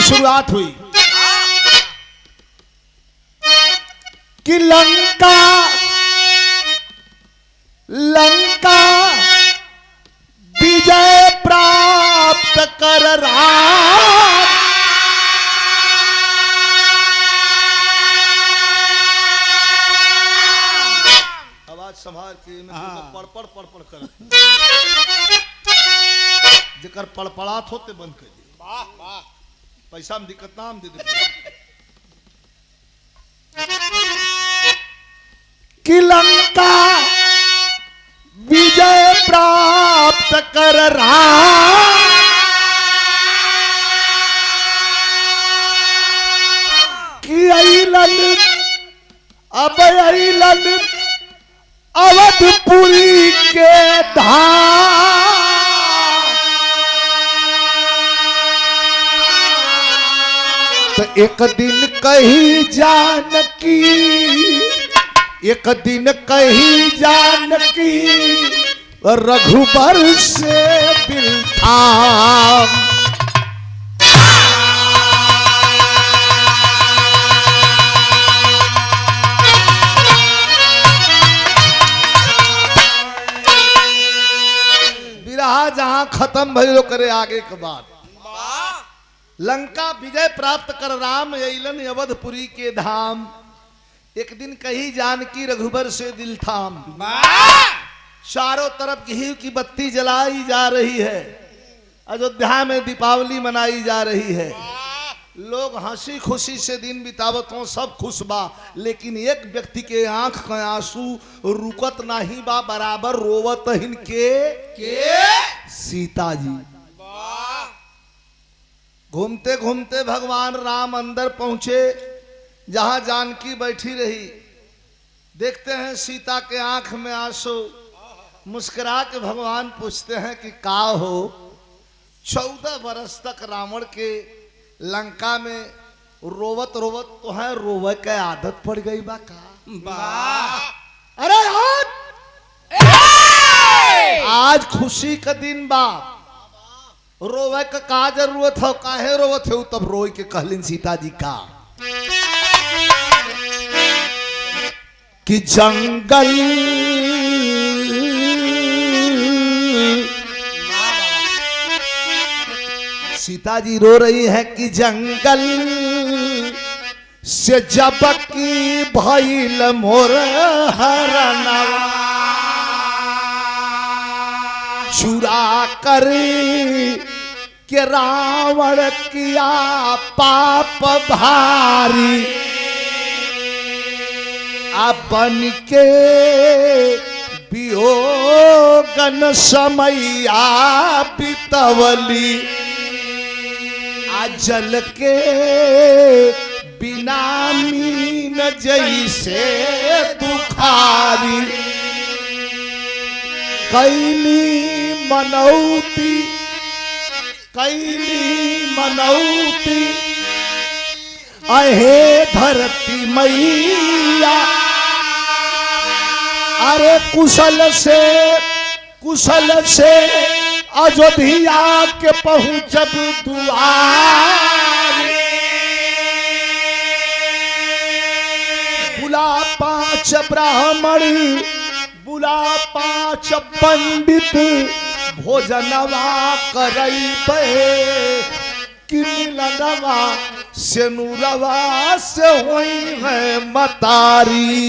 शुरुआत हुई कि लंका लंका विजय प्राप्त कर राम। आवाज संभाल के पड़ कर जेकर पड़पड़ात होते बंद कर दे। वाह वाह पैसा में दिक्कत ना हम दे दे कि लंका विजय प्राप्त कर राम। कि अइलन अब अइलन अवधपुरी के धाम। तो एक दिन कही जानकी एक दिन कही जानकी रघुबर से बिलठाम। बिरहा जहां खत्म भइलो करे आगे के बाद। लंका विजय प्राप्त कर राम अइलन अवधपुरी के धाम। एक दिन कही जानकी रघुबर से दिल थाम। चारों तरफ घी की बत्ती जलाई जा रही है। अयोध्या में दीपावली मनाई जा रही है। लोग हंसी खुशी से दिन बितावत हो, सब खुश बा। लेकिन एक व्यक्ति के आंख का आंसू रुकत नहीं बा, बराबर रोवत इनके सीता जी। घूमते घूमते भगवान राम अंदर पहुंचे जहां जानकी बैठी रही। देखते हैं सीता के आंख में आंसू। मुस्कुरा के भगवान पूछते हैं कि का हो। 14 बरस तक रावण के लंका में रोवत रोवत तो है, रोवे के आदत पड़ गई बा का। अरे आज खुशी का दिन बा, रोवे का जरूरत हो, काहे रोवत हो। तब रोई के कहलिन सीता जी का कि जंगल सीता जी रो रही है कि जंगल से जब की भइल मोर हरनवा चुरा कर के रावण किया पाप भारी। बन के वियोगन समैया बितवली। जल के बिना मीन जैसे दुखारी। कैली मनौती अहे धरती मैया। अरे कुशल से अयोध्या के पहुंचब दुआर। बुला 5 ब्राह्मण बुला 5 पंडित भोजनवा करैबे। कि मिलनवा से नूरवा से होई है मतारी।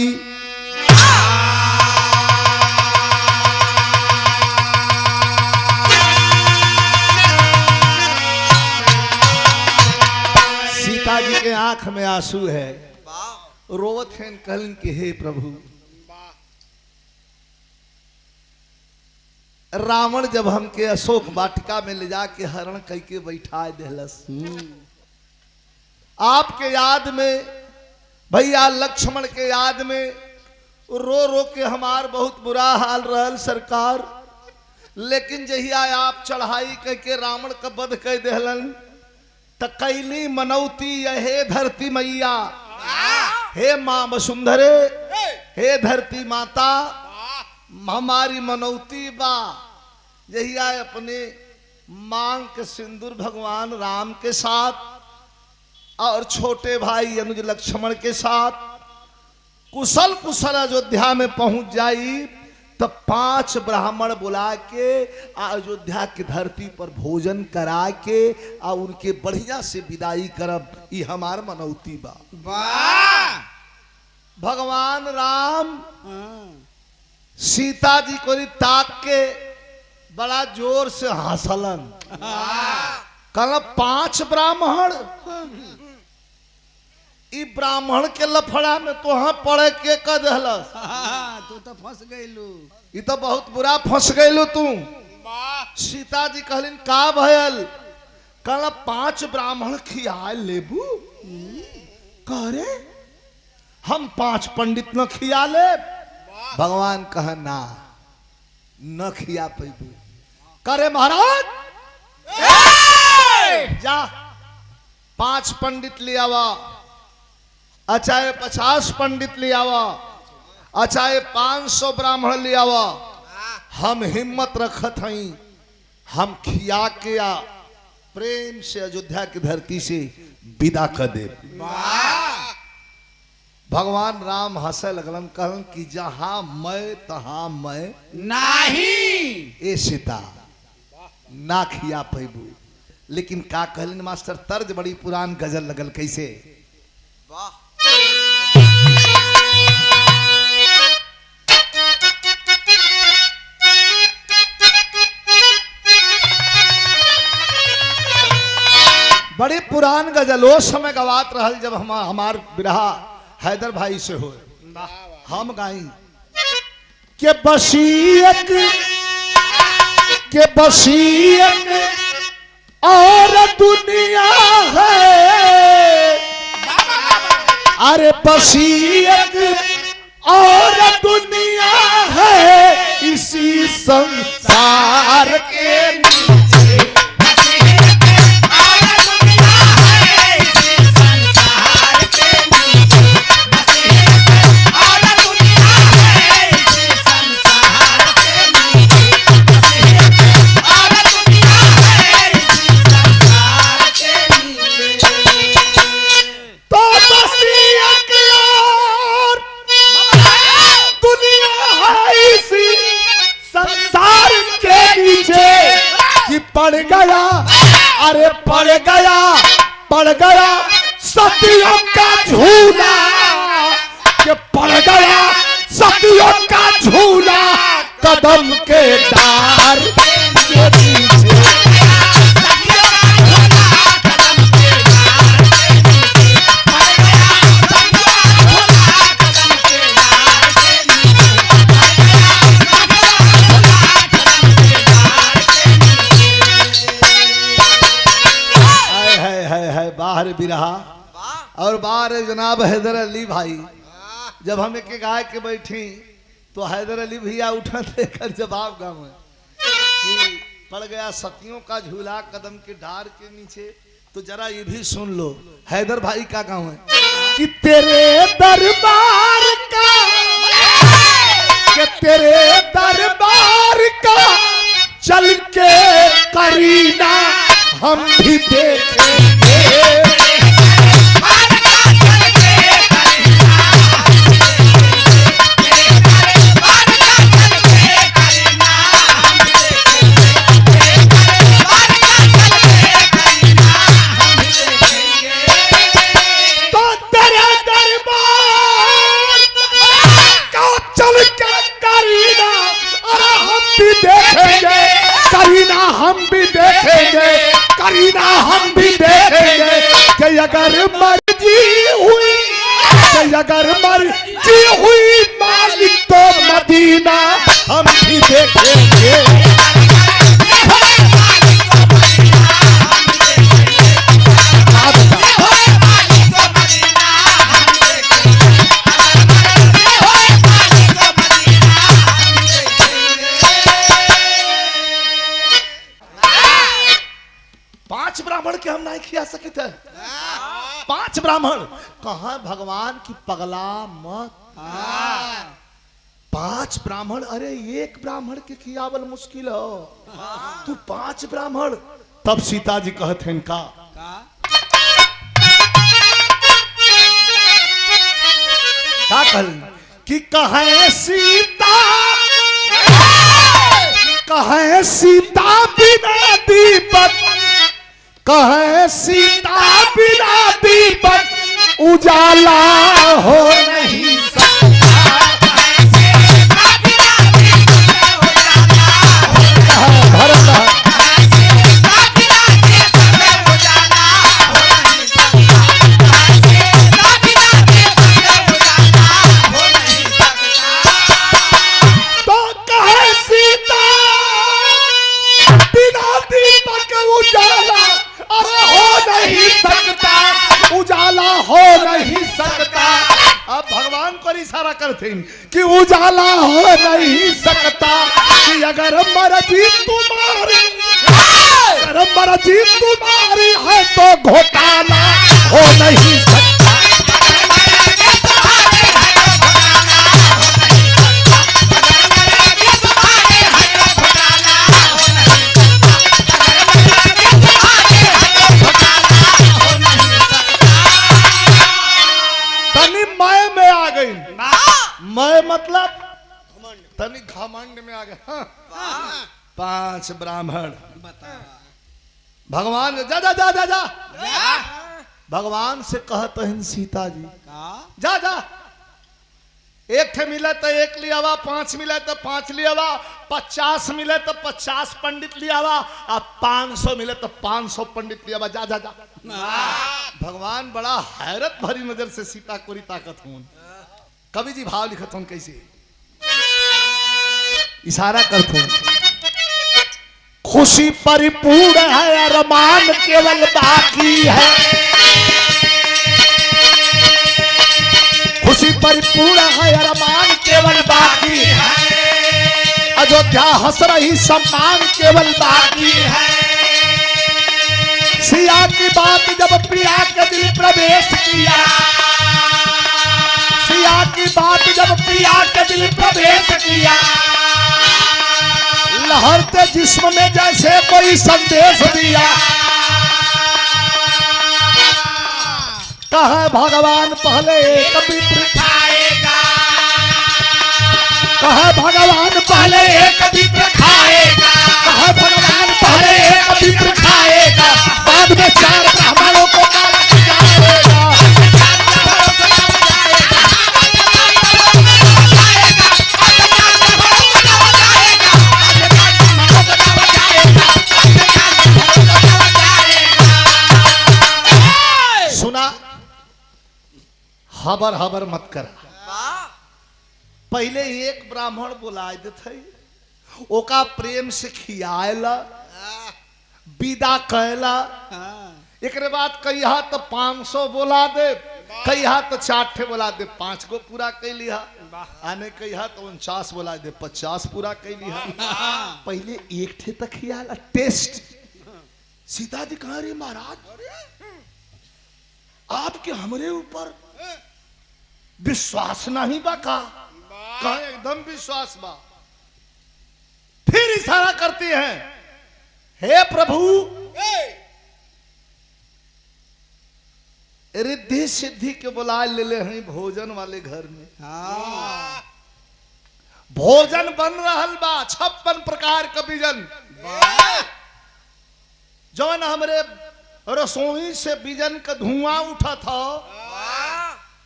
सीता जी के आंख में आंसू है, रोवत हैं कहलन के हे प्रभु। रावण जब हमके अशोक वाटिका में ले जाके हरण कई के बैठा देलस, आपके याद में भैया लक्ष्मण के याद में रो रो के हमार बहुत बुरा हाल रहल सरकार। लेकिन जहिया आप चढ़ाई कह के रावण का वध कह देहलन त कैली मनौती हे धरती मैया। हे माँ वसुंधरे, हे धरती माता, हमारी मनौती बा। जहिया अपने मांग के सिंदूर भगवान राम के साथ और छोटे भाई अनुज लक्ष्मण के साथ कुशल कुशल अयोध्या में पहुंच जाई, तब 5 ब्राह्मण बुला के अयोध्या की धरती पर भोजन करा के और उनके बढ़िया से विदाई करब, ये हमार मनौती बा। वाह भगवान राम सीता जी को ताक के बड़ा जोर से हंसलन। कल 5 ब्राह्मण, ई ब्राह्मण के लफड़ा में तो हाँ पड़े के कर दहलस। तू तो फंस गईलू। ई तो बहुत बुरा फंस गईलू तू। सीता जी कहलिन का भयल? कल 5 ब्राह्मण खिया लेबू? करे हम 5 पंडित न खिया ले? भगवान कह ना, न खिया पैबू। करे महाराज जा 5 पंडित ले आवा, चाहे 50 पंडित ले आवा, चाहे 500 ब्राह्मण ले आवा, हम हिम्मत रखत हई, हम खिया के आ प्रेम से अयोध्या की धरती से विदा कर दे। भगवान राम हंसे लगलन, कहलन कि जहां मैं तहां मैं नहीं। ए सीता ना खिया पैबू। लेकिन का कहलिन मास्टर, तर्ज बड़ी पुरान गजल लगल। कैसे? बड़ी पुरान गजल उस समय गवात रहल जब हमार बिरहा हैदर भाई से हो। हम गाई के बसीयत और दुनिया है, अरे बसीयत और दुनिया है इसी संसार के नीचे। पड़ गया, अरे पड़ गया सतियों का झूला, कि पड़ गया सतियों का झूला कदम के डार के नीचे। बाहर बिरहा और बाहर जनाब हैदर अली भाई। जब हम एक गाय के बैठी तो हैदर अली भैया उठा देकर जवाब गाँव कि पड़ गया सतियों का झूला कदम के डार के नीचे। तो जरा ये भी सुन लो हैदर भाई का गाँव है कि तेरे दरबार का, कि तेरे दरबार का चल के करीना हम भी देखेंगे। करीना हम भी देखेंगे कि अगर मर्जी हुई मालिक तो मदीना हम भी देखेंगे। ब्राह्मण के हम नहीं खिया सके थे। 5 ब्राह्मण कहा भगवान की पगला मत। 5 ब्राह्मण, अरे 1 ब्राह्मण के खियावल मुश्किल हो, तू 5 ब्राह्मण। तब सीता जी कहते हैं का का कहल कि कहे सीता, कहे सीता बिना दीपक, कहे सीता बिना दीपक उजाला हो नहीं सकता। भरत उजाला हो नहीं सकता। अब भगवान पर इशारा करते हैं कि उजाला हो नहीं सकता, कि अगर मर्जी तुम्हारी, अगर मर्जी तुम्हारी है तो घोटाला हो नहीं सकता। मैं मतलब तनी घमंड में आ गया। हाँ। 5 ब्राह्मण भगवान जा जा जा जा जा भगवान से कहते हैं सीता जी जा जा, एक थे मिले तो 1 लियावा, 5 मिले तो 5 लियावा, 50 मिले तो 50 पंडित लियावा, अब 500 मिले तो 500 पंडित लियावा, जा जा जा। भगवान बड़ा हैरत भरी नजर से सीता को ताकत हूं। कवि जी भाव लिखत हूं कैसे, इशारा करते हूं, खुशी परिपूर्ण है अरमान केवल बाकी है, खुशी परिपूर्ण है अरमान केवल बाकी है, अयोध्या हंस रही सम्मान केवल बाकी है। सिया की बात जब प्रिया के दिल प्रवेश किया, सिया की बात जब प्रिया के दिल प्रवेश किया, लहरते जिस्म में जैसे कोई संदेश दिया। कहा भगवान पहले एक विप्र खाएगा, कहा भगवान पहले एक विप्र खाएगा, कहा भगवान पहले एक विप्र खाएगा, बाद में 4 ब्राह्मणों को मार जाएगा। सुना, हबर हबर मत कर। पहले एक ब्राह्मण बुलाए देते, ओका प्रेम से खियाला, विदा कैला, एक बाद कहिया तो 500 बोला दे, कहिया तो 4 बोला दे, 5 को पूरा कर लिया, आने कहिया तो 49 बोला दे, 50 पूरा कर लिया। पहले एक थे तक खियाला टेस्ट। सीता जी कहा रे महाराज आपके हमरे ऊपर विश्वास नहीं बा का? कहा एकदम विश्वास बा। फिर इशारा करती हैं, हे प्रभु रिद्धि सिद्धि के बुला ले ले हैं भोजन वाले घर में। भोजन बन रहल बा 56 प्रकार का व्यंजन, जौन हमरे रसोई से व्यंजन का धुआं उठा था,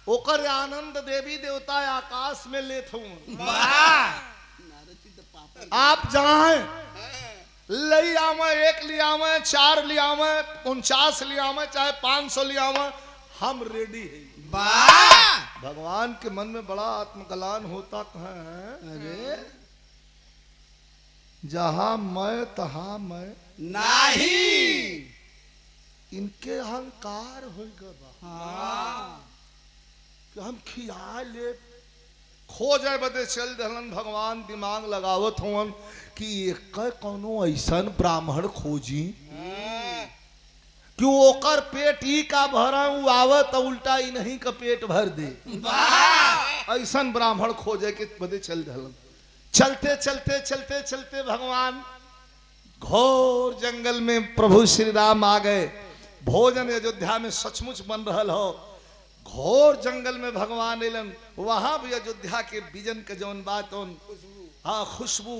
ओकर आनंद देवी देवता आकाश में लेत हूं। आप जाए ले आवे, 1 ले आवे, 4 ले आवे, 49 ले आवे, चाहे 500 ले आवे, हम रेडी हैं। भगवान के मन में बड़ा आत्मकलान होता कहाँ है, जहां मैं तहां मैं नहीं, इनके अहंकार हो गया कि हम खिया ले खो जाए बदे चल दहलन। भगवान दिमाग लगावत होन कि एक कौनो ऐसा ब्राह्मण खोजी कि ओकर पेट ही का भरा आवत उल्टा ही नहीं का पेट भर दे, ऐसा ब्राह्मण खोजे के बदे चल दहलन। चलते चलते चलते चलते भगवान घोर जंगल में प्रभु श्री राम आ गए। भोजन अयोध्या में सचमुच बन रहा हो, घोर जंगल में भगवान एलन, वहां भी अयोध्या के बिजन के जौन बात हाँ खुशबू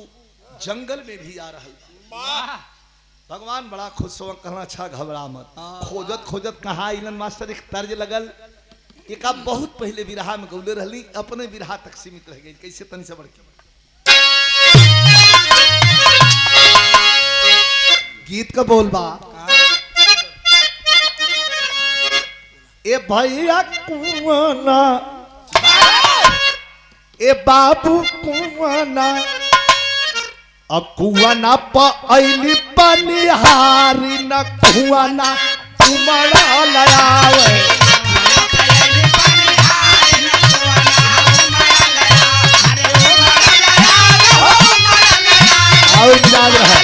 जंगल में भी आ रहा। भगवान बड़ा खुश हो, कहना अच्छा घबरा मत। खोजत खोजत कहाँ इलन मास्टर एक तर्ज लगल, एक आप बहुत पहले विरहा में गौले रहली, अपने विरहा तक सीमित रह गई। कैसे तनी से बढ़ के गीत का बोलबा, ए भैया कुआना, ए बाबू कुआना, कुआना पली पनिहारी न कुआना उमड़ा लयावे। याद रहा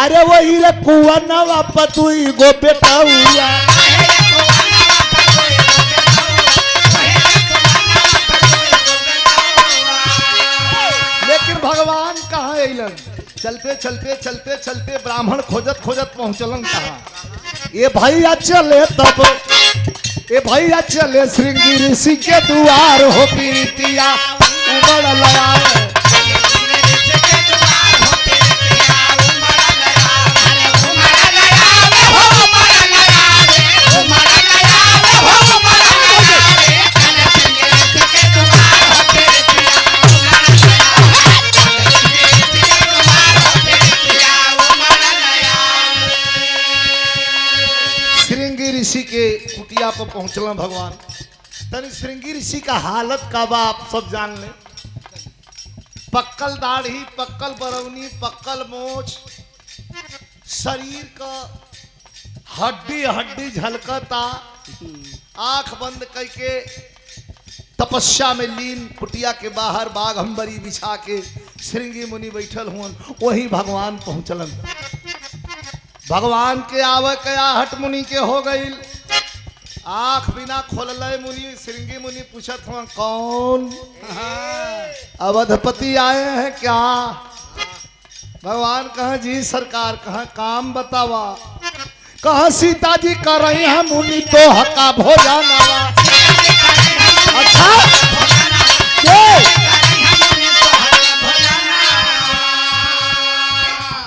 अरे वही रे कुआना पतुई गो बेटा हुआ। लेकिन भगवान कहाँ अलन, चलते चलते चलते चलते ब्राह्मण खोजत खोजत पहुंचलन कहाँ। ये भैया चले तब, ये भैया चले श्रृंगी ऋषि के द्वार हो पीतिया उमड़ लया। ऋषि के कुटिया पर पहुंचला भगवान। तनी श्रृंगी ऋषि का हालत का बा आप सब जान ले। पक्कल दाढ़ी, पक्कल बरौनी, पक्कल मोछ, शरीर का हड्डी हड्डी झलकता, आंख बंद करके तपस्या में लीन कुटिया के बाहर बाघंबरी बिछा के श्रृंगी मुनि बैठल हुन। वही भगवान पहुंचलन। भगवान के आवे कया हट मुनि के हो गई, आंख बिना खोलले मुनि श्रृंगी मुनि पूछत हुआ कौन अवधपति आए हैं क्या। भगवान कहा जी सरकार, कहा काम बतावा। कहा सीता जी कर रही है मुनि तो हका भोजनवा। अच्छा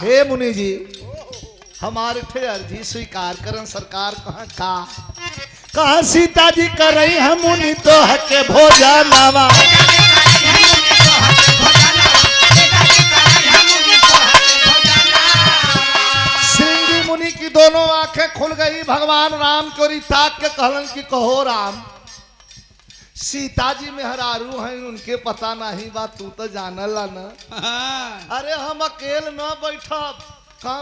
हे मुनि जी हमारे थे अर्जी स्वीकार करन सरकार। कहा सीता जी कर रही है मुनि तो हके भोजनवा। श्रृंगी मुनि की दोनों आंखें खुल गई। भगवान राम को ताक के कहलन कि कहो राम, सीता जी मेहरारू हैं उनके पता नहीं बात तू तो जानला न। अरे हम अकेले न बैठब। का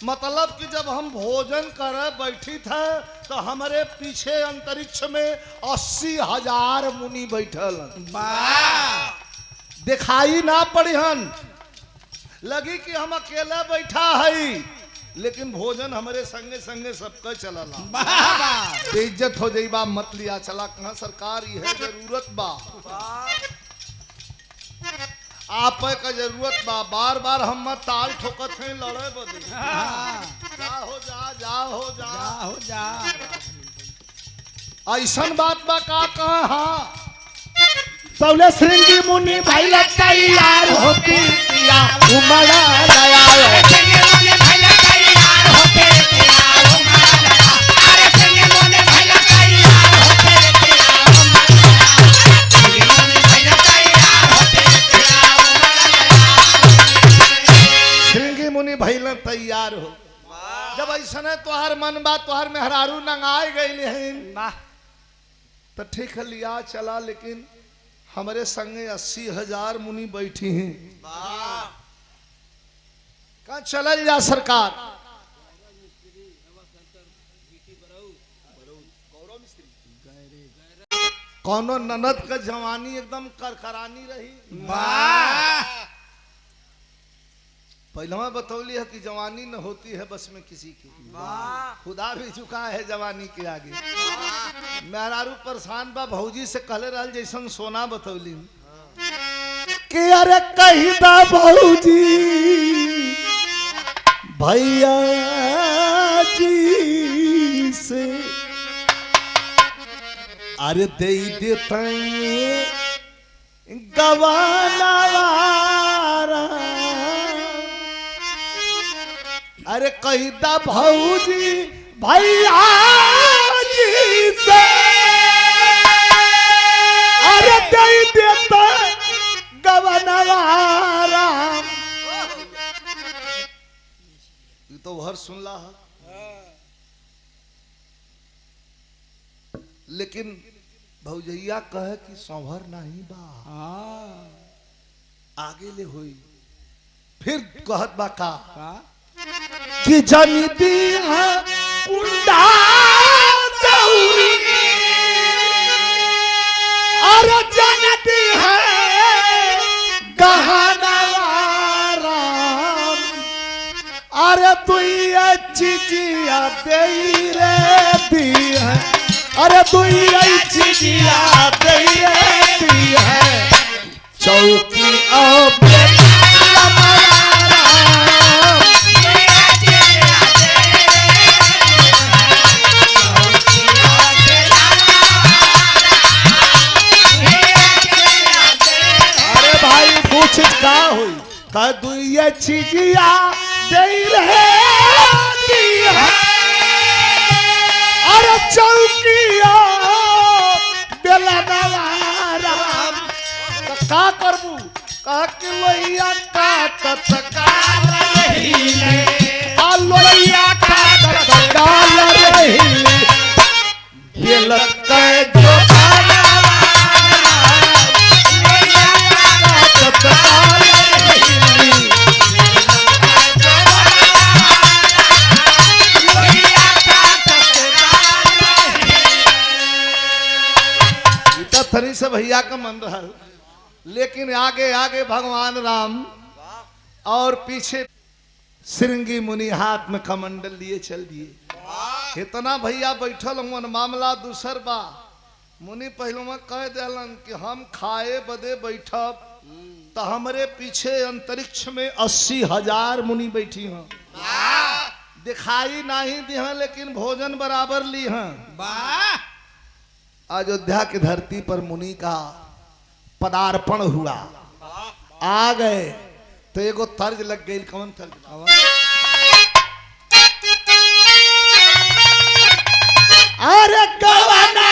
मतलब कि जब हम भोजन करे बैठी थे तो हमारे पीछे अंतरिक्ष में 80,000 मुनि बैठल। दिखाई ना पड़िहन, लगी कि हम अकेले बैठा है, लेकिन भोजन हमारे संगे संगे सबका चलला। इज्जत हो जाई बा मत लिया चला। कहा सरकार ये है जरूरत बा, आप का जरूरत बा। बार बार हम ताल ठोकत हैं लड़े बदे। जा हो जा ऐसन बात बा का कहा। तौले श्रृंगी मुनि भाई तैयार होती उमड़ा लया। भैल तैयार हो। जब ऐसा है तोहार मन बा, तोहार मेहरारू नंगाए गए तो ठीक है लिया चला, लेकिन हमारे संगे 80,000 मुनि बैठी हैं। कहा चल जा सरकार। कौनो ननद का जवानी एकदम करकरानी रही। पहलवा बतौली है कि जवानी न होती है बस में किसी की, खुदा भी झुका है जवानी के आगे। मेहरारू परेशान बा, भौजी से कहले रहल जैसन सोना बतौली कि अरे कही दा भौजी भैया जी से अरे दे देते गवानावारा, अरे कही दा भौजी भैया जी से अरे दे देते गवानावारा। ये तो हर सुन ला है, लेकिन भौजैया कहे कि संभर नहीं बा, आगे ले होई। फिर कहत बा का कि जनी दी है कुंडा दौरी, और जनती है गहनवारा, अरे तू ये चिचिया दे रे दी है, अरे तू ये चिचिया दे रे दी है चौकी और का हुई का दुइया चिजिया दे रहे है, अरे चौकिया बेलनवारा। का करबू का कि लोइया काटत काल रहीले, आ लोइया काटत काल रहीले, बेलत के जो थरी से भैया का मन रहा, लेकिन आगे आगे भगवान राम और पीछे श्रृंगी मुनि हाथ में कमंडल लिए चल दिए। इतना भैया बैठल हुन, मामला दूसर बा। मुनि पहलुआ कह दिलन कि हम खाए बदे बैठब, तो हमरे पीछे अंतरिक्ष में 80,000 मुनि बैठी हैं, दिखाई नहीं दी हैं लेकिन भोजन बराबर ली हैं। अयोध्या की धरती पर मुनि का पदार्पण हुआ, आ गए तो एगो तर्ज लग गई। कौन तर्ज? अरे गवाना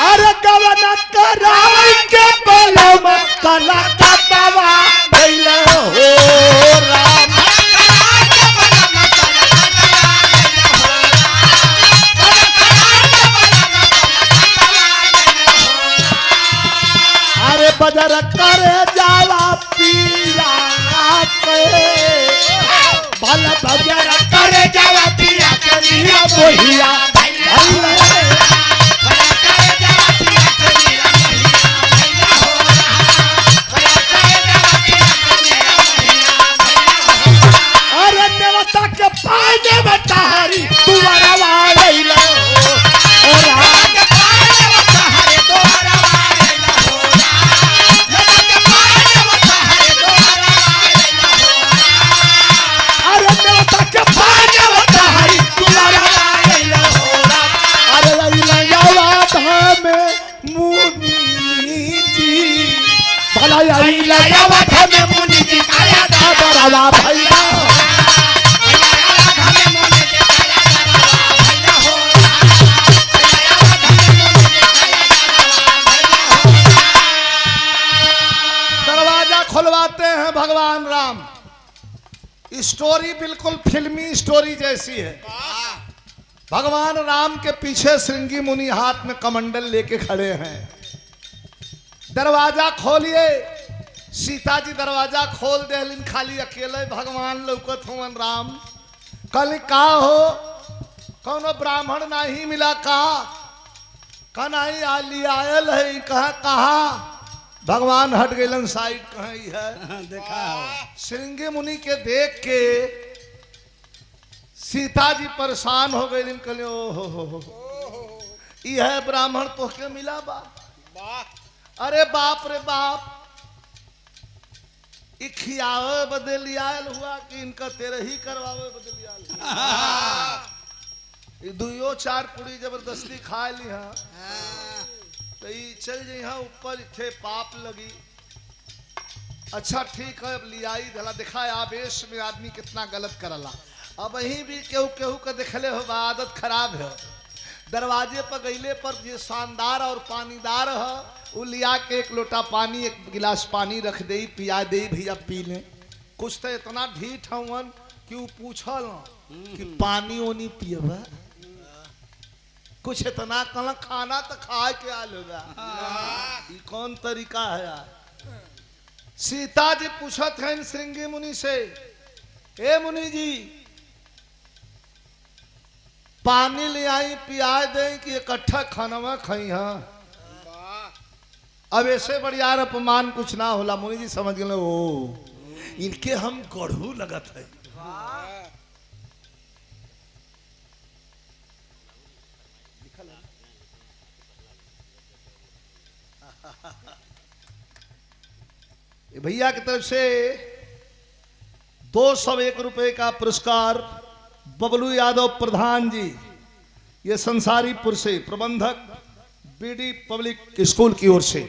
अरे गवाना कराई के बलम कला का दवा भइले हो राम, बजर करे जावा पिया के, भल बजर करे जावा पिया के निया मोहिया अरे देवता के पाए देवता हरी तुम्हारा वाले दरवाजा खुलवाते हैं भगवान राम। स्टोरी बिल्कुल फिल्मी स्टोरी जैसी है। भगवान राम के पीछे श्रृंगी मुनि हाथ में कमंडल लेके खड़े हैं। दरवाजा खोलिए, सीता जी दरवाजा खोल दे, लेकिन खाली अकेले भगवान लौकत हुवन राम। कल का हो कौनो ब्राह्मण नहीं मिला का नहीं आली आयल है कहा भगवान हट गए साइड कहीं है। देखा श्रृंगी मुनि के देख के सीता जी परेशान हो गई। कहले ओ हो यह ब्राह्मण तो के मिला बा। अरे बाप रे बाप, खियावे बदे लियाल हुआ कि इनका तेरे ही करवावे बदे लियाल। दुइयो चार पूरी जबरदस्ती खा ली हाँ तो चल जाइ हाँ ऊपर थे पाप लगी। अच्छा ठीक है अब लियाई धला दिखा आवेश में आदमी कितना गलत करला। अब वही भी केहू केहू का देखले हो आदत खराब है। दरवाजे पर गईले पर ये शानदार और पानीदार है वो लिया के एक लोटा पानी एक गिलास पानी रख दे पिया दे भैया पी ले। कुछ तो इतना ढीठ हवन कि वो पूछल कि पानी ओनी पियबा। कुछ इतना कल खाना तो खा के आ लेगा। ये कौन तरीका है यार। सीता जी पूछत हैं श्रृंगी मुनि से, ए मुनि जी पानी ले आई पिया दे कि इकट्ठा खाना खाई हाँ। अब ऐसे बढ़िया अपमान कुछ ना होला। मुनि जी समझ गए ओ इनके हम गढ़ू लगत है। भैया की तरफ से 201 रुपए का पुरस्कार बबलू यादव प्रधान जी, ये संसारीपुर से प्रबंधक बीडी पब्लिक स्कूल की ओर से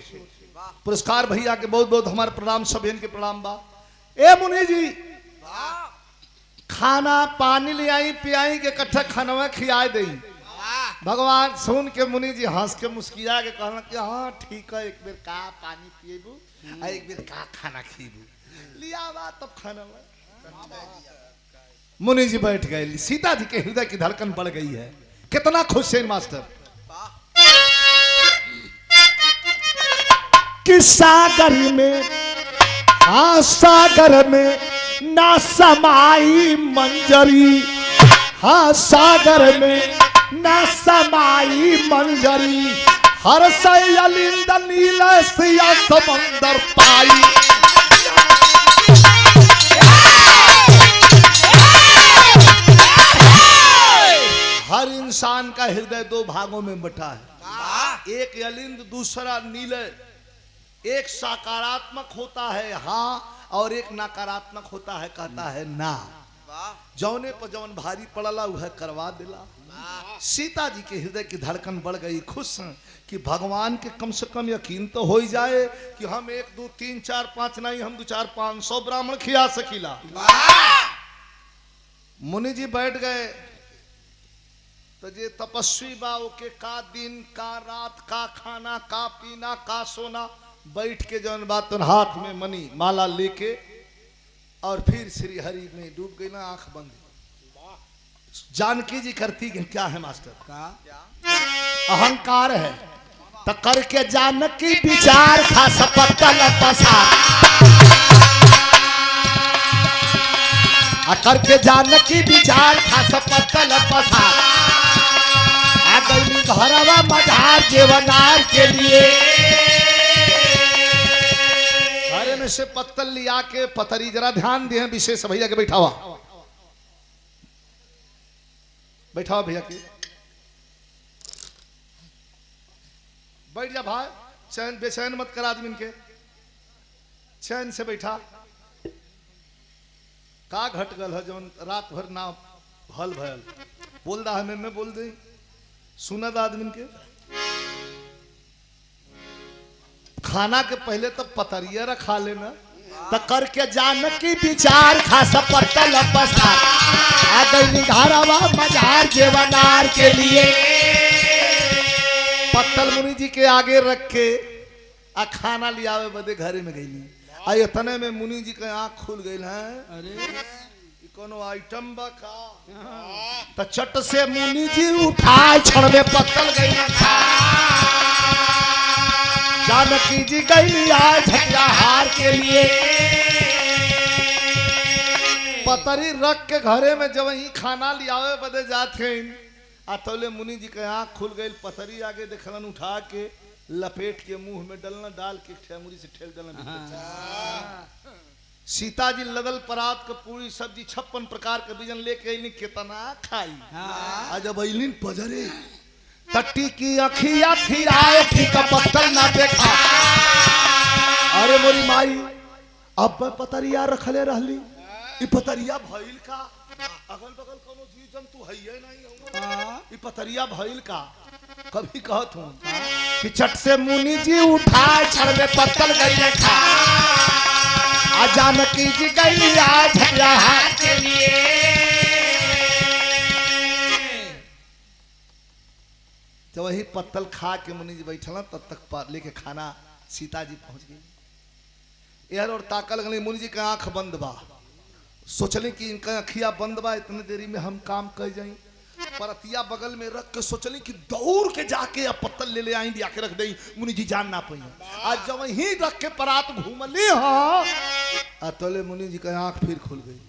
पुरस्कार। भैया के बहुत बहुत हमारे प्रणाम, सभी के प्रणाम बा। ए मुनि जी खाना पानी ले आई पियाई के इकट्ठा खाना खियाई दे। भगवान सुन के मुनि जी हंस के मुस्किया के कहना कि हाँ ठीक है एक बेर का पानी पिएबू आ एक बेर का खाना खीबू लिया बा तब खाना। मुनि जी बैठ गए। सीता जी के हृदय की धड़कन बढ़ गई है। कितना खुश है मास्टर कि सागर में हाँ सागर में ना समाई मंजरी। हाँ सागर में ना समाई मंजरी हर सलिंद नील सिया समंदर पाई। हर इंसान का हृदय दो भागों में बटा है, एक अलिंद दूसरा नीले। एक सकारात्मक होता है हाँ और एक नकारात्मक होता है कहता है ना। जौने पर जौन भारी पड़ला वह करवा दिला। सीता जी के हृदय की धड़कन बढ़ गई। खुश हैं कि भगवान के कम से कम यकीन तो हो ही जाए कि हम 1 2 3 4 5 नहीं हम 2 4 500 ब्राह्मण खिया सकीला। मुनि जी बैठ गए तो जे तपस्वी बाओ के का दिन का रात का खाना का पीना का सोना बैठ के जौन बात हाथ में मनी माला लेके और फिर श्री हरि में डूब गई ना आंख बंद। जानकी जी करती क्या है मास्टर अहंकार है तो करके जानकी विचार खास पत्तल पसार। करके जानकी विचार खास पत्तल पसार। आ गई घरवा मझार जेवनार के लिए घरे में से पत्तल लिया के पतरी जरा ध्यान दिए विशेष भैया के बैठा हुआ बैठा भैया के बैठ जा भाई चैन बेचैन मत कर आदमी के चैन से बैठा। का घट गल है जौन रात भर ना हल भयल बोल दा हमें में बोल दे सुना दा आदमी के। खाना के पहले तो पतरिया रखा लेना तो करके जानकी विचार खास पत्तल पसार। आ गई घरवा मझार जेवनार के लिए पत्तल मुनि जी के आगे रख के आ खाना लियावे बदे घरे में गई। आ इतने में मुनि जी के आंख खुल गई है। अरे कोनो आइटम बा का तो चट से मुनि जी उठाए क्षण में पत्तल गई जानकी जी गई आज हार के लिए। पतरी रख के घरे में जब ही खाना लियावे बदे जाते आ तोले मुनि जी के आँख खुल गई। पतरी आगे देखलन उठा के लपेट के मुंह में डलना, डाल के ठेमुरी से ठेल देना। सीता जी लगल परात के पूरी सब्जी 56 प्रकार के व्यंजन लेके अइली, कितना खाई। आज जब अइली पजरे टट्टी की अखिया फिराए थी का पत्थर ना देखा। अरे मोरी माई अब पतरिया रखले रहली, ई पतरिया भइल का, अगल बगल कोनो जीव जंतु हइए नहीं, ई पतरिया भइल का। कभी कहत हूं कि चट से मुनि जी उठाए छड़ में पत्तल गई खा, आ जानकी जी गई आज यहाँ के लिए। तो वही पत्तल खा के मुनि जी बैठल, तब तक लेके खाना सीता जी पहुंच गई। यार और ताकल लगली, मुनि जी का आंख बंद बा, सोचले कि इनका अखिया बंद बा, इतने देरी में हम काम कर जाए। परतिया बगल में रख के सोचली कि दौड़ के जाके अब पत्तल ले आई, दिया के रख दई, मुनि जी जान ना पाई। आज जब वहीं रख के परात घूमली हाँ, अतले मुनि जी का आंख फिर खुल गई।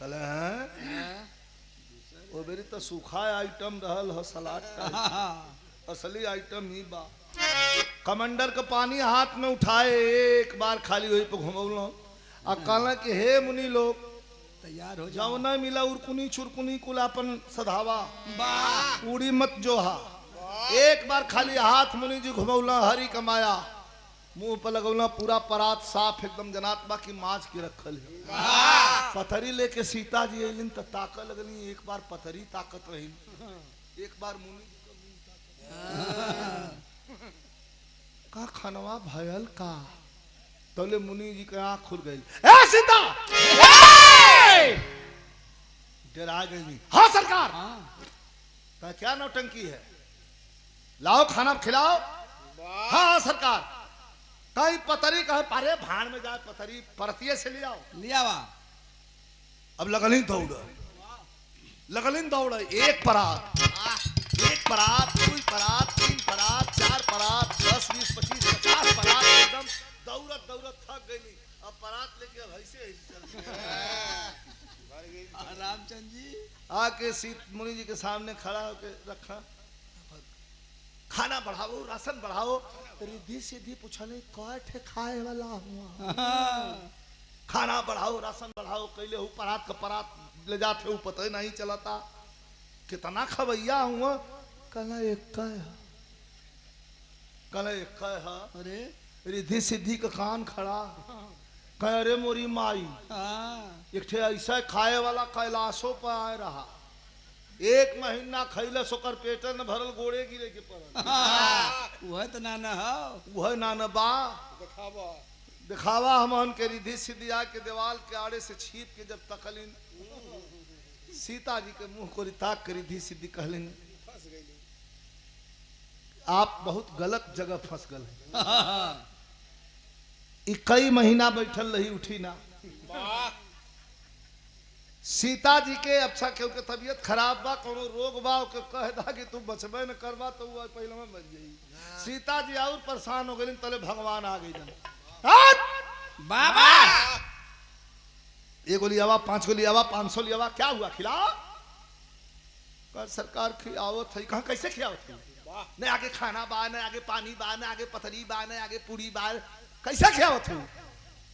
कल वो मेरी तो सूखा आइटम रहल हो, सलाद का असली आइटम ही बा। कमांडर का पानी हाथ में उठाए, एक बार खाली वही पे घुमौलो आ कहला कि हे मुनि लोग तैयार हो जाओ, ना मिला उर्कुनी चुरकुनी कुलापन सधावा, उड़ी मत जोहा। एक बार खाली हाथ मुनि जी घुमौला, हरी कमाया, मुंह पर लगौला, पूरा परात साफ एकदम जनात बा की माज के रखल है। पथरी लेके सीता जी अइलिन त ताक लगली, एक बार पथरी ताकत रही, एक बार मुनि का खनवा भयल का। तोले मुनि जी के आंख खुल गई, ए सीता डरा गई। हाँ सरकार, तो क्या नौटंकी है, लाओ खाना खिलाओ। हाँ सरकार, कहीं पतरी कहे पारे भाड़ में जाए, पतरी परतिये से ले आओ। लिया वा। अब लगलिन दौड़, लगलिन दौड़, एक परात, एक परात, दुई परात, 3 परात, 4 परात, 10, 20, 25, 50 परात, एकदम दौड़त दौड़त थक गई। अब परात लेके अब ऐसे रामचंद्र जी आके सीत मुनि जी के सामने खड़ा होके रखा, खाना बढ़ाओ, राशन बढ़ाओ। रिद्धि सिद्धि पूछले कय ठे खाए वाला हुआ, खाना बढ़ाओ, राशन बढ़ाओ, कैले हूँ परात का परात ले जाते हूँ, पता ही नहीं चलता कितना खवैया हुआ। कहला एक है, अरे रिद्धि सिद्धि का कान खड़ा, कह अरे मोरी माई एक ठे ऐसा खाए वाला कैलाशों पर आए रहा, 1 महीना खैले सोकर पेटे न भरल, गोड़े गिरे के पड़ल। वह तो नाना हो, वह नाना बा दिखावा हमन के। रिद्धि सिद्धि आके दीवाल के आड़े से छीप के जब तकलिन, सीता जी के मुंह को ताक कर रिद्धि सिद्धि कहलिन, आप बहुत गलत जगह फंस गए। कई महीना बैठल रही, उठी ना। सीता जी के अच्छा क्योंकि तबीयत खराब बा, कोनो रोग बा, के कह दा कि तू बचबे न करबा तो वो पहले में मर जाई। सीता जी और परेशान हो गई, तले भगवान आ गई बाबा। 1 गोली आवा, 5 गोली आवा, 500 लियावा, क्या हुआ खिलाओ। कल सरकार खिलाओ थी, कहा कैसे खिलाओ थी, न आगे खाना बा, न आगे पानी बा, न आगे पथरी बा, न आगे पूरी बा, कैसे खिलाओ थी।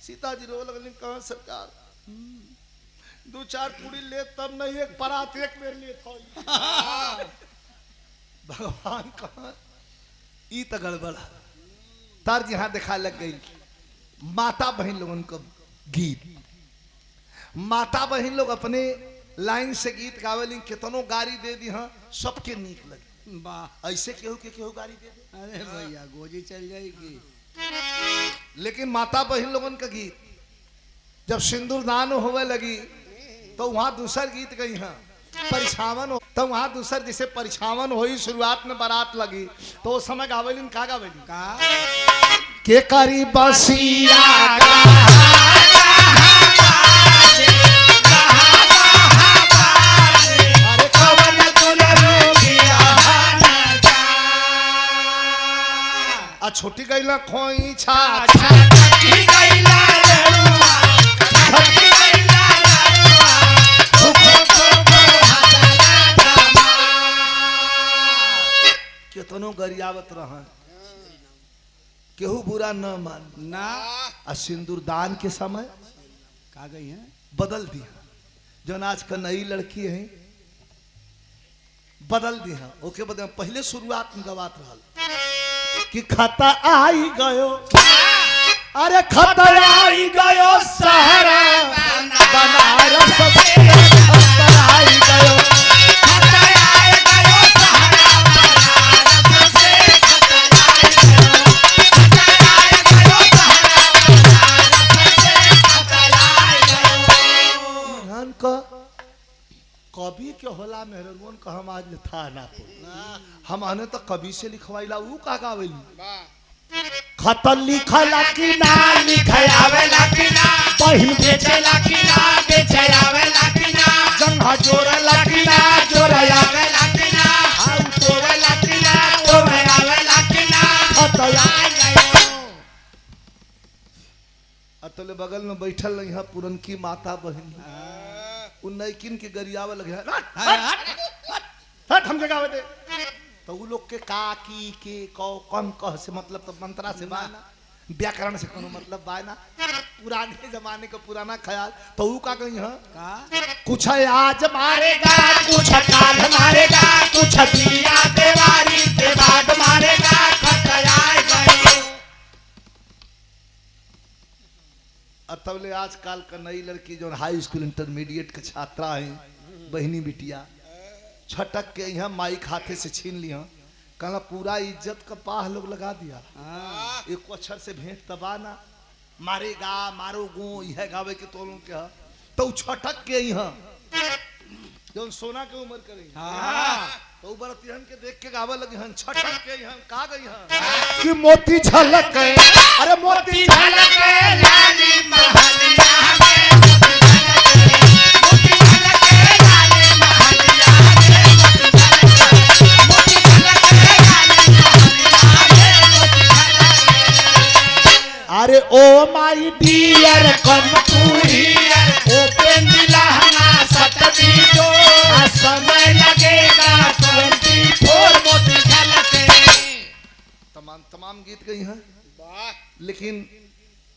सीता जी रो लगली, कहा सरकार 2-4 पूरी ले तब नहीं, एक परात एक मेरे लिए था। भगवान कहा ई तो गड़बड़। तर्ज यहाँ दिखा लग गई, माता बहन लोगन को गीत, माता बहन लोग अपने लाइन से गीत गावेली, कितनों गाड़ी दे दी, हाँ सबके नीक लगे। ऐसे केहू के केहू गाड़ी दे दे, अरे भैया गोजी चल जाएगी। लेकिन माता बहन लोगन का गीत जब सिंदूर दान होवे लगी तो वहां दूसर गीत गई है, परिछावन हो, तो वहां दूसर जैसे परिछावन हुई, शुरुआत में बारात लगी तो उस समय गावेलिन का गावेली का के करी बसिया छोटी गैला खोई छा कितनों गरियावत रहा केहू बुरा न मान ना आ सिंदूर दान के समय का गई है बदल दिया। जो आज का नई लड़की है बदल दिया। ओके बदल पहले शुरुआत में गवात रहल कि खाता आई गयो, अरे खाता आई गयो सहारा बनारस से खाता आई गयो, खाता आई गयो सहारा बनारस से खाता आई गयो, खाता आई गयो सहारा बनारस से खाता आई गयो। ध्यान का कवि के होला मेहरगोन का हम आज था ना हम आने तो कवि से लिखवाइला ऊ का गावेली खत लिखला कि ना लिखावेला कि ना, बहिन बेचेला कि ना बेचावेला कि ना, जंघा जोड़ला कि ना जोड़ावेला कि ना, हाउ तोवेला कि ना तोवेला कि ना, खत आई गयो। अतले बगल में बैठल यहाँ पुरनकी माता बहिन उन नैकिन के गरियावे लगे हट हम जगावे दे तो उ लोग के काकी के कम कह से मतलब तो मंत्रा से बाना व्याकरण से कोनो मतलब बाना पुराने जमाने का पुराना ख्याल तो उ का कही हां का कुछ आज मारेगा कुछ काल मारेगा कुछ दिया देवारी के बाद मारेगा खतराए गए। अतवले आजकल का नई लड़की जो हाई स्कूल इंटरमीडिएट के छात्रा है बहनी बिटिया छटक के यहाँ माइक हाथे से छीन लिया कहला पूरा इज्जत का पाह लोग लगा दिया। एक अक्षर से भेंट तबाना मारेगा मारोगो यह गावे के तोलों के तो छटक के यहाँ जो सोना के उम्र करे तो बरतिहन के देख के गावे लगे हन छटक के यहाँ का गई हन कि मोती झलक है, अरे मोती झलक है लाली महलिया में, मोती झलक है लाली महलिया में, मोती झलक है लाली महलिया में। अरे ओ my dear come to here open लहंगा सटदी दो समय लगेगा 24 मोती झलक तमाम गीत गई हैं लेकिन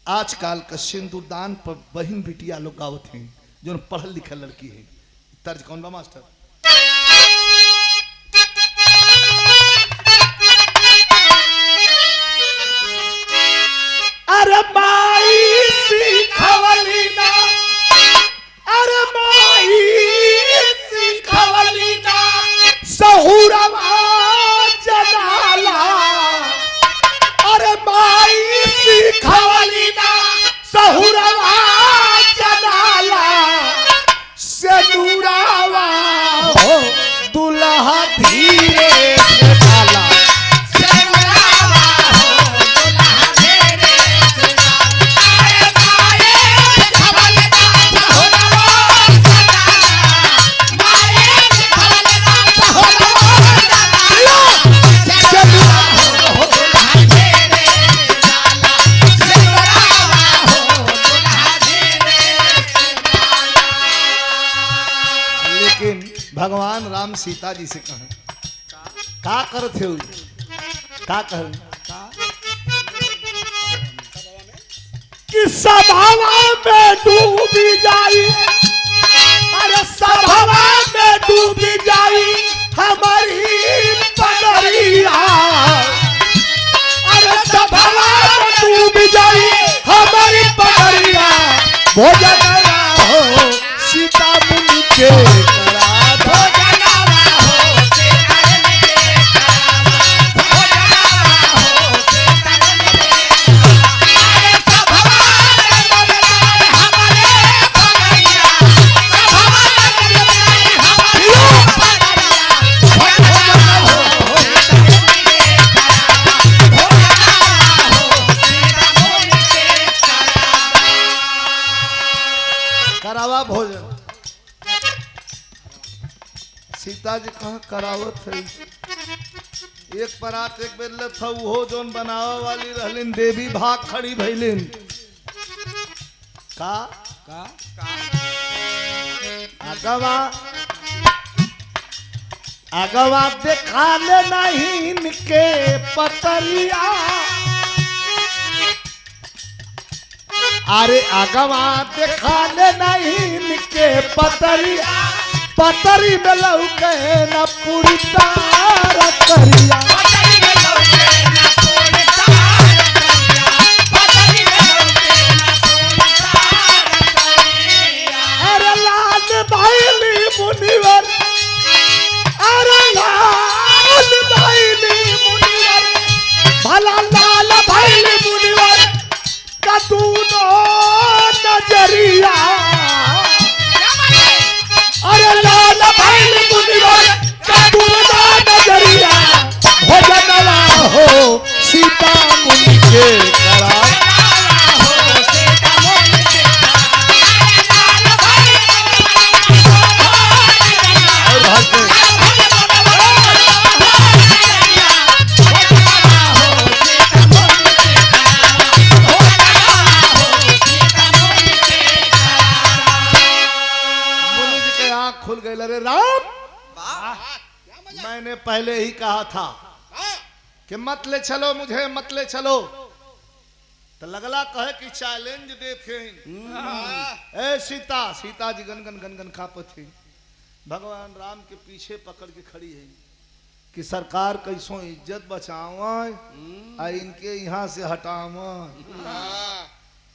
आजकल का सिंदूरदान पर बहन बिटिया लोग गावत हैं जो पढ़ल लिखल लड़की है। तर्ज कौन बा मास्टर? अरे माई सिखवली ना, अरे माई सिखवली ना सहुरवा जनाला, अरे माई सिखवली ना सहुरवा जनाला से दूरावा हो दुल्हा धीरे से डाला, से दूरावा हो दुल्हा धीरे से डाला, अरे माई सिखवली ना सहुरवा जनाला, माई सिखवली ना सहुरवा जनाला से दूरावा हो दुल्हा धीरे से डाला, से दूरावा हो दुल्हा धीरे से डाला। लेकिन भगवान राम सीता जी से कहें का करते हो का कहें कि सभावा में डूबी जाई, अरे सभावा में डूबी जाई हमारी पगड़िया, अरे सभावा में डूबी जाई हमारी पगड़िया, भोजनवा हो सीता मुनि के करा भोजनवा हो सीता मुनि के करा, भोजनवा हो सीता मुनि के करा, अरे सभावा में डूबी जाई हमारे पगड़िया, सभावा में डूबी जाई हमारी पगड़िया, भोजनवा हो सीता मुनि के करा, भोजनवा हो सीता मुनि के करा। करावा भोजन सीता जी कहाँ करावत है एक परात एक बेर था वो जोन बनावा वाली रहलिन देवी भाग खड़ी भइलिन का का अगवा अगवा देखा ले नहीं इनके पतरिया, अरे अगवा देखा ले नहीं के पतरिया पतरी में लौके न पूरी तार करिया अरे लाल भाईली मुनिवर अरे लाल भाईली मुनिवर भला लाल भाईली मुनिवर का दूनो नजरिया अरे लाल भाईली मुनिवर का दूनो नजरिया भोजनवा हो सीता मुनि के करा खुल गए। अरे राम मैंने पहले ही कहा था कि मत ले चलो मुझे मत ले चलो तो लगला कहे कि चैलेंज देते ए सीता सीता जी गन गन गन गन कांपत थी भगवान राम के पीछे पकड़ के खड़ी है कि सरकार कैसो इज्जत बचावा आ इनके यहाँ से हटावा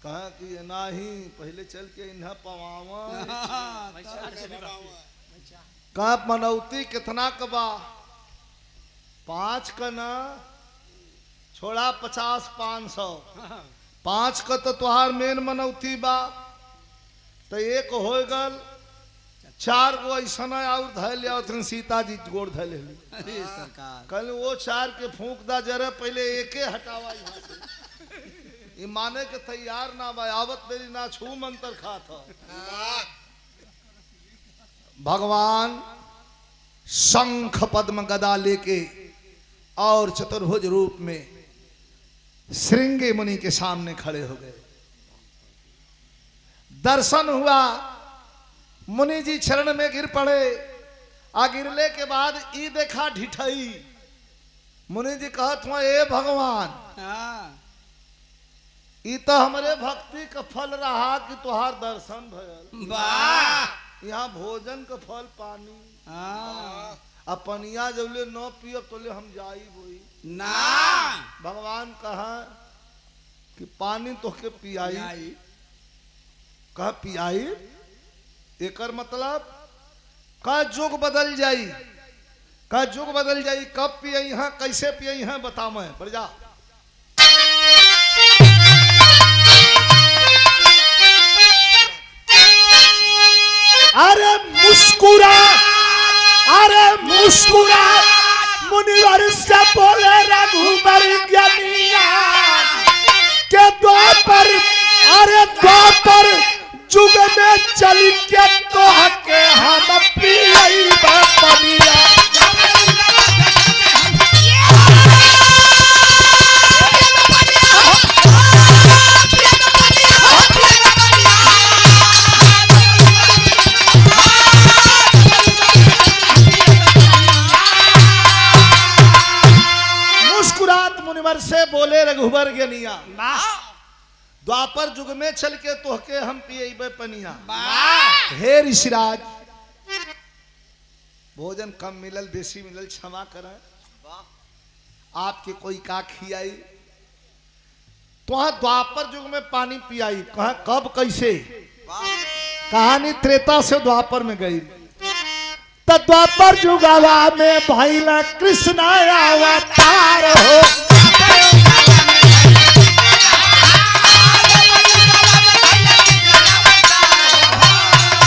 कहा कि नाही पहले चल के इन्हें पवावा का मनौती कितना कबा 5 का ना छोड़ा 50 500 5 का तो तुहार मेन मनौती बा तो एक हो गल 4 गो ऐसा और धैल लिया सीता जी गोड़ धैल सरकार कल वो 4 के फूंक दा जरा पहले एके हटावा यहाँ से ये माने के तैयार ना बयावत मेरी ना छू मंत्र खा था भगवान शंख पद्म गदा लेके और चतुर्भुज रूप में श्रृंगी मुनि के सामने खड़े हो गए। दर्शन हुआ मुनि जी चरण में गिर पड़े। आ गिरले के बाद ई देखा ढिठई मुनि जी कहत हुआ ए भगवान ई तो हमरे भक्ति का फल रहा कि तुहार दर्शन भयल यहाँ भोजन का फल पानी अपनिया जब ले न पियो तो ले हम जाई बोई ना भगवान कहा कि पानी तो के पियाई कहा पियाई एकर मतलब का जुग बदल जाई का जुग बदल जाई कब पियई है कैसे पियई है बता मैं बढ़ जा अरे मुस्कुरा मुनिवर से बोले रघुबर ज्ञानिया के द्वापर अरे द्वापर जुग में चल के तो के हम पियई बनिया से बोले रघुबर ज्ञानिया द्वापर जुग में चल के तोहके हम पिए पनिया। हे ऋषिराज भोजन कम मिलल बेसी मिलल क्षमा करें आपके कोई का खियाई तो द्वापर युग में पानी पियाई कहा कब कैसे कहानी त्रेता से द्वापर में गई तो द्वापर युगवा में भइला कृष्ण अवतार हो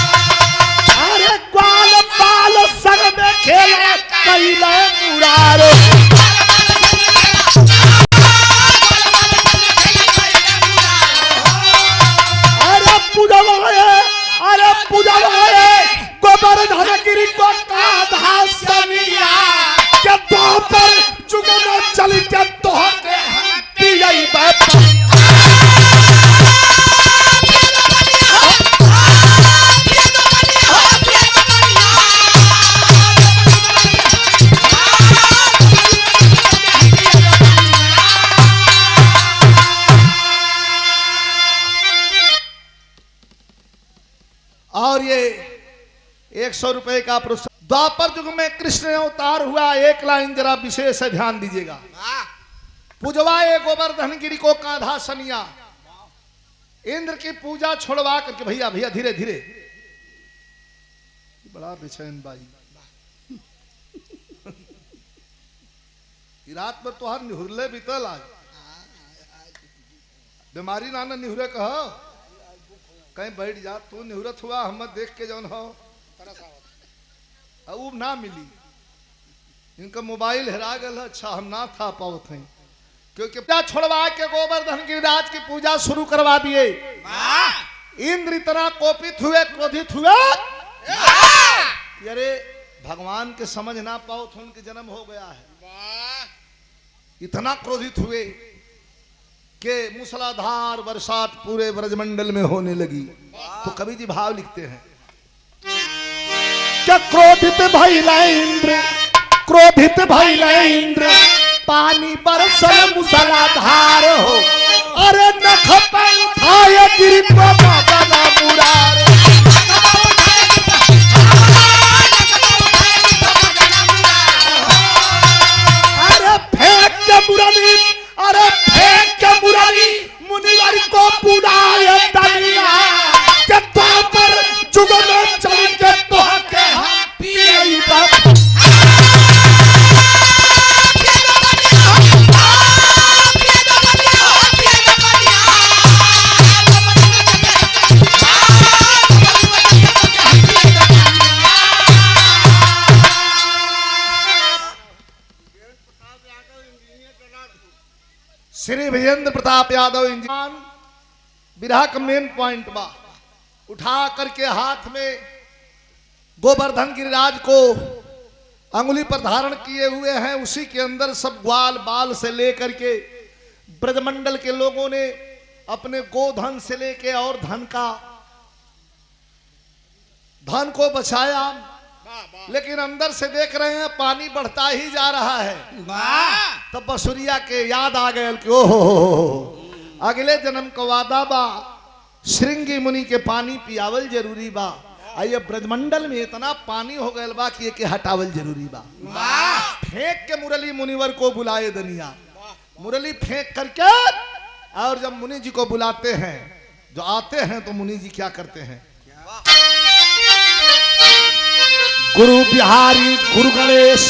अरे ग्वाल बाल संग में खेला कैला मुरार अरे पूजवाए गोवर्धन गिरी को काधा सनिया के द्वापर जुग में चल के तोहके पियई बापा और ये 100 रुपए का पुरस्कार। द्वापर युग में कृष्ण अवतार हुआ, एक लाइन जरा विशेष है, ध्यान दीजिएगा। पूजवाए गोवर्धन गिरी को कांधा सनिया, इंद्र की पूजा छोड़वा करके, भैया भैया धीरे धीरे, बड़ा बेचैन भाई रात पर तोहार निहुरले बीतल, आज बीमारी नाना निहुरे कह, कहीं बैठ जा, तू निहुरत हुआ हम देख के जौन हो अब ना मिली। इनका मोबाइल हेरा गल, अच्छा हम ना था पावत हैं, क्योंकि पूजा छोड़वा के गोवर्धन गिरिराज की पूजा शुरू करवा दिए। इंद्र इतना कोपित हुए, क्रोधित हुए, अरे भगवान के समझ ना पाओ तो उनके जन्म हो गया है। इतना क्रोधित हुए कि मूसलाधार बरसात पूरे ब्रजमंडल में होने लगी। तो कवि जी भाव लिखते हैं, क्या क्रोधित भइला इंद्र, क्रोधित भइला इंद्र, पानी बरसल मूसलाधार हो, अरे नख पे उठाए गिरी को बना मुरार। अरे फेंक के मुरली, अरे फेंक के मुरली, मुनिवर को बुलाए दनिया, के तो पर जुग में चल के तो के हम पिए बाप। श्री विजेंद्र प्रताप यादव इंजीनियर, बिरहा का मेन पॉइंट बा, उठा करके हाथ में गोवर्धन गिरिराज को अंगुली पर धारण किए हुए हैं। उसी के अंदर सब ग्वाल बाल से लेकर के ब्रजमंडल के लोगों ने अपने गोधन से लेके और धन को बचाया, लेकिन अंदर से देख रहे हैं पानी बढ़ता ही जा रहा है। तब बसुरिया के याद आ गए कि ओहो अगले जन्म का वादा बा, श्रृंगी मुनि के पानी पियावल जरूरी बा। आइए ब्रजमंडल में इतना पानी हो गया बा कि ये हटावल जरूरी बा। फेंक के मुरली मुनिवर को बुलाए दनिया, मुरली फेंक करके, और जब मुनि जी को बुलाते हैं, जो आते हैं तो मुनि जी क्या करते हैं, गुरु बिहारी गुरु गणेश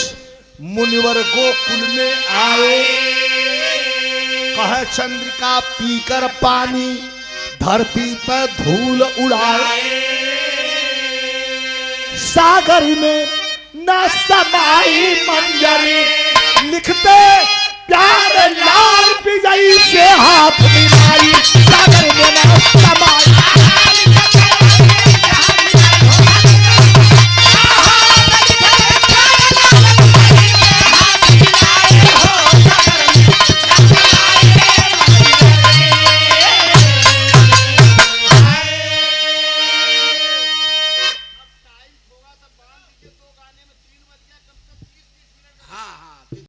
मुनिवर गोकुल में आए, कह चंद्रिका पीकर पानी धरती पर धूल उड़ाए, सागर में न समाई मंजरी, लिखते प्यार लाल विजयी से हाथ मिलाई, सागर में न समाई।